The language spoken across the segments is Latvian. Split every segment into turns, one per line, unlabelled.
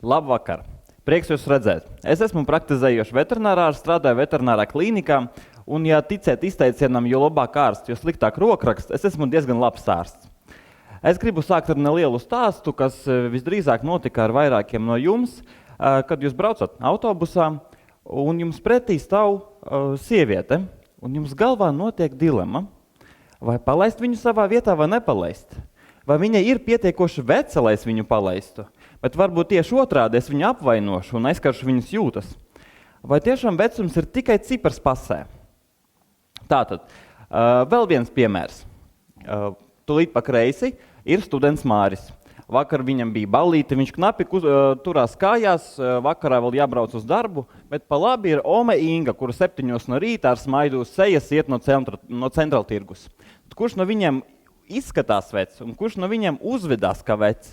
Labvakar! Prieks jūs redzēt. Es esmu praktizējošs veterinārārs, strādāju veterinārā klīnikā, un, ja ticēt izteicienam, jo labāk ārsts, jo sliktāk rokraksts, es esmu diezgan labs ārsts. Es gribu sākt ar nelielu stāstu, kas visdrīzāk notika ar vairākiem no jums, kad jūs braucat autobusā, un jums pretī stāv sieviete, un jums galvā notiek dilema, vai palaist viņu savā vietā vai nepalaist. Vai viņa ir pietiekoši veca, lai es viņu palaistu, bet varbūt tieši otrādi es viņu apvainošu un aizkaršu viņas jūtas. Vai tiešām vecums ir tikai cipars pasē? Tātad, vēl viens piemērs. Tūlīt pa kreisi ir students Māris. Vakar viņam bija ballīte, viņš knapi turās kājās, vakarā vēl jābrauc uz darbu, bet pa labi ir Ome Inga, kura 7 no rīta ar smaidu uz sejas iet no centrāla tirgus. Kurš no viņiem izskatās vecs un kurš no viņiem uzvedās kā vecs?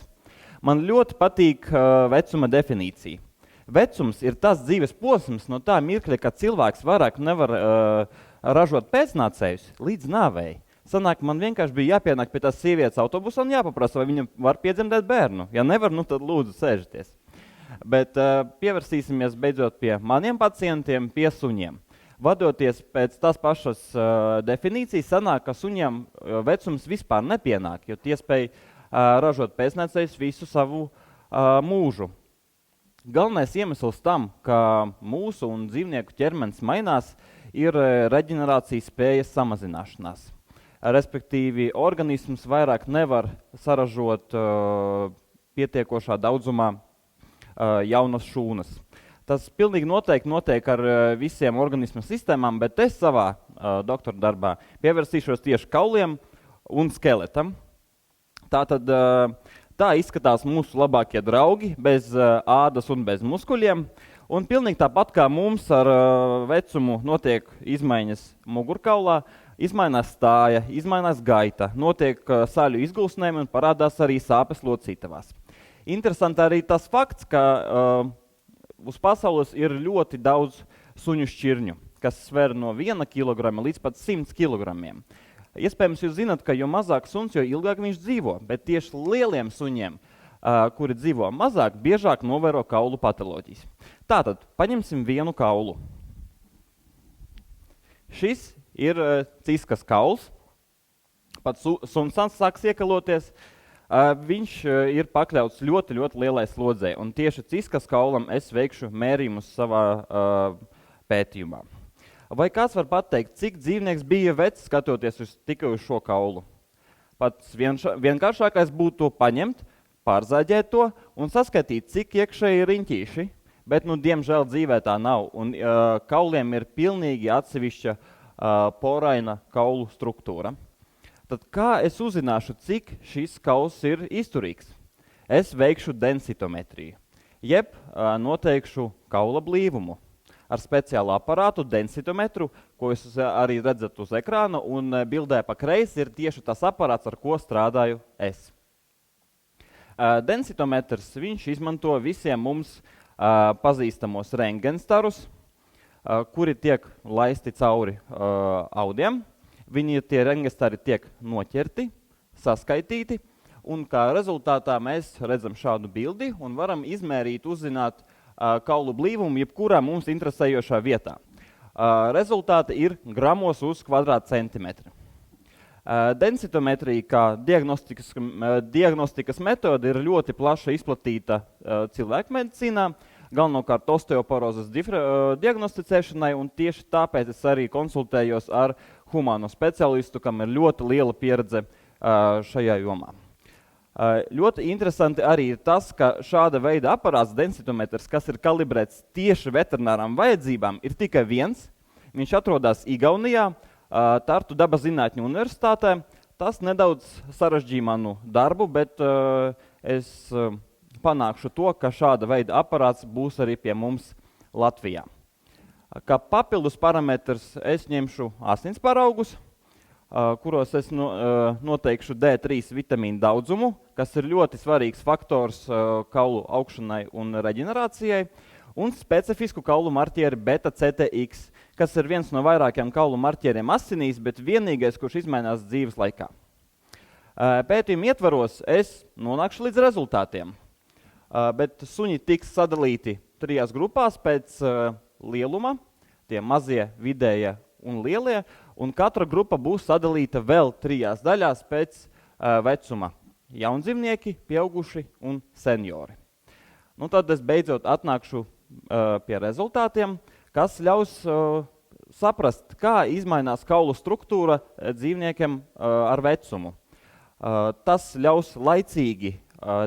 Man ļoti patīk vecuma definīcija. Vecums ir tas dzīves posms no tā mirkļa, kad cilvēks vairāk nevar ražot pēcnācējus līdz nāvei. Sanāk, man vienkārši bija jāpienāk pie tās sievietes autobusā un jāpaprasa, vai viņa var piedzemdēt bērnu. Ja nevar, nu tad lūdzu sēžaties. Bet pievērsīsimies beidzot pie maniem pacientiem, pie suņiem. Vadoties pēc tās pašas definīcijas, sanāk, ka suņiem vecums vispār nepienāk, jo tie spēj ražot pēcnācējus visu savu mūžu. Galvenais iemesls tam, ka mūsu un dzīvnieku ķermenis mainās, ir reģenerācijas spējas samazināšanās. Respektīvi, organisms vairāk nevar saražot pietiekošā daudzumā jaunas šūnas. Tas pilnīgi noteikti notiek ar visiem organismu sistēmām, bet es savā doktora darbā pievērsīšos tieši kauliem un skeletam. Tātad tā izskatās mūsu labākie draugi, bez ādas un bez muskuļiem. Un pilnīgi tāpat kā mums ar vecumu notiek izmaiņas mugurkaulā, izmainās stāja, izmainās gaita, notiek saļu izgulsnēm un parādās arī sāpes locītavās. Interesanti arī tas fakts, ka uz pasaules ir ļoti daudz suņu šķirņu, kas sver no 1 kilograma līdz pat 100 kilogramiem. Iespējams, jūs zināt, ka jo mazāk suns, jo ilgāk viņš dzīvo, bet tieši lieliem suņiem, kuri dzīvo mazāk, biežāk novēro kaulu patoloģijas. Tātad, paņemsim vienu kaulu. Šis ir ciskas kauls, pat suns sāks iekaloties. Viņš ir pakļauts ļoti, ļoti lielai slodzei, un tieši ciskas kaulam es veikšu mērījumus savā pētījumā. Vai kāds var pateikt, cik dzīvnieks bija vecs, skatoties tikai uz šo kaulu? Pats vienkāršākais būtu paņemt, pārzāģēt to un saskatīt, cik iekšēji riņķīši, bet, diemžēl dzīvē tā nav, un kauliem ir pilnīgi atsevišķa poraina kaulu struktūra. Tad kā es uzzināšu, cik šis kauls ir izturīgs? Es veikšu densitometriju, jeb noteikšu kaula blīvumu ar speciālu aparātu, densitometru, ko jūs arī redzat uz ekrāna, un bildē pa kreisi ir tieši tas aparāts, ar ko strādāju es. Densitometrs, viņš izmanto visiem mums pazīstamos rentgenstarus, kuri tiek laisti cauri audiem. Tie rentgenstari tiek noķerti, saskaitīti, un kā rezultātā mēs redzam šādu bildi un varam izmērīt, uzzināt kaulu blīvumu jebkurā mums interesējošā vietā. Rezultāti ir gramos uz kvadrātcentimetri. Densitometrija kā diagnostikas metode ir ļoti plaši izplatīta cilvēku medicīnā, galvenokārt osteoporozes diagnosticēšanai, un tieši tāpēc es arī konsultējos ar humāno speciālistu, kam ir ļoti liela pieredze šajā jomā. Ļoti interesanti arī ir tas, ka šāda veida aparāts densitometrs, kas ir kalibrēts tieši veterinārām vajadzībām, ir tikai viens. Viņš atrodas Igaunijā, Tartu dabas zinātņu universitātē. Tas nedaudz sarežģīja manu darbu, bet es panākšu to, ka šāda veida aparāts būs arī pie mums Latvijā. Kā papildus parametrs es ņemšu asins paraugus, kuros es noteikšu D3 vitamīnu daudzumu, kas ir ļoti svarīgs faktors kaulu augšanai un reģenerācijai, un specifisku kaulu marķieri beta-CTX, kas ir viens no vairākiem kaulu marķieriem asinīs, bet vienīgais, kurš izmainās dzīves laikā. Pētījuma ietvaros es nonākšu līdz rezultātiem. bet suņi tiks sadalīti 3 grupās pēc lieluma, tie mazie, vidējie un lielie, un katra grupa būs sadalīta vēl 3 daļās pēc vecuma. Jaundzimnieki, pieauguši un seniori. Nu, tad es beidzot atnākšu pie rezultātiem, kas ļaus saprast, kā izmainās kaulu struktūra dzīvniekiem ar vecumu. Tas ļaus laicīgi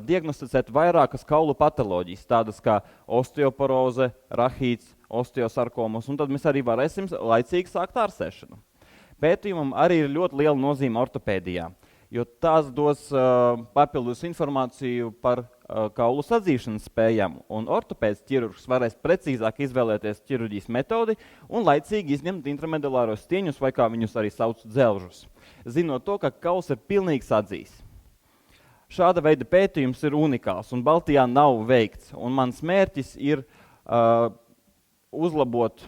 diagnosticēt vairākas kaulu patoloģijas, tādas kā osteoporoze, rahīts, osteosarkomas, un tad mēs arī varēsim laicīgi sākt ārstēšanu. Pētījumam arī ir ļoti liela nozīme ortopēdijā, jo tās dos papildus informāciju par kaulu sadzīšanas spējām, un ortopēds ķirurgs varēs precīzāk izvēlēties ķirurģijas metodi un laicīgi izņemt intramedulāros stieņus, vai kā viņus arī sauc dzelžus, zinot to, ka kauls ir pilnīgi sadzīs. Šāda veida pētījums ir unikāls un Baltijā nav veikts, un mans mērķis ir uzlabot,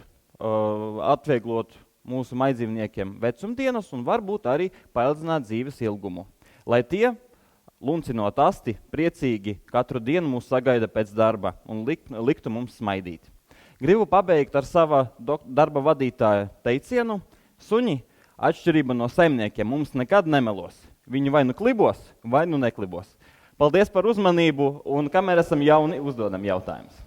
atvieglot mūsu maidzīvniekiem vecumdienas un varbūt arī paildzināt dzīves ilgumu, lai tie, luncinot asti, priecīgi katru dienu mūs sagaida pēc darba un liktu mums smaidīt. Gribu pabeigt ar sava darba vadītāja teicienu: suņi, atšķirība no saimniekiem, mums nekad nemelos. Viņi vai nu klibos, vai nu neklibos. Paldies par uzmanību, un kamēr esam jauni, uzdodam jautājumus.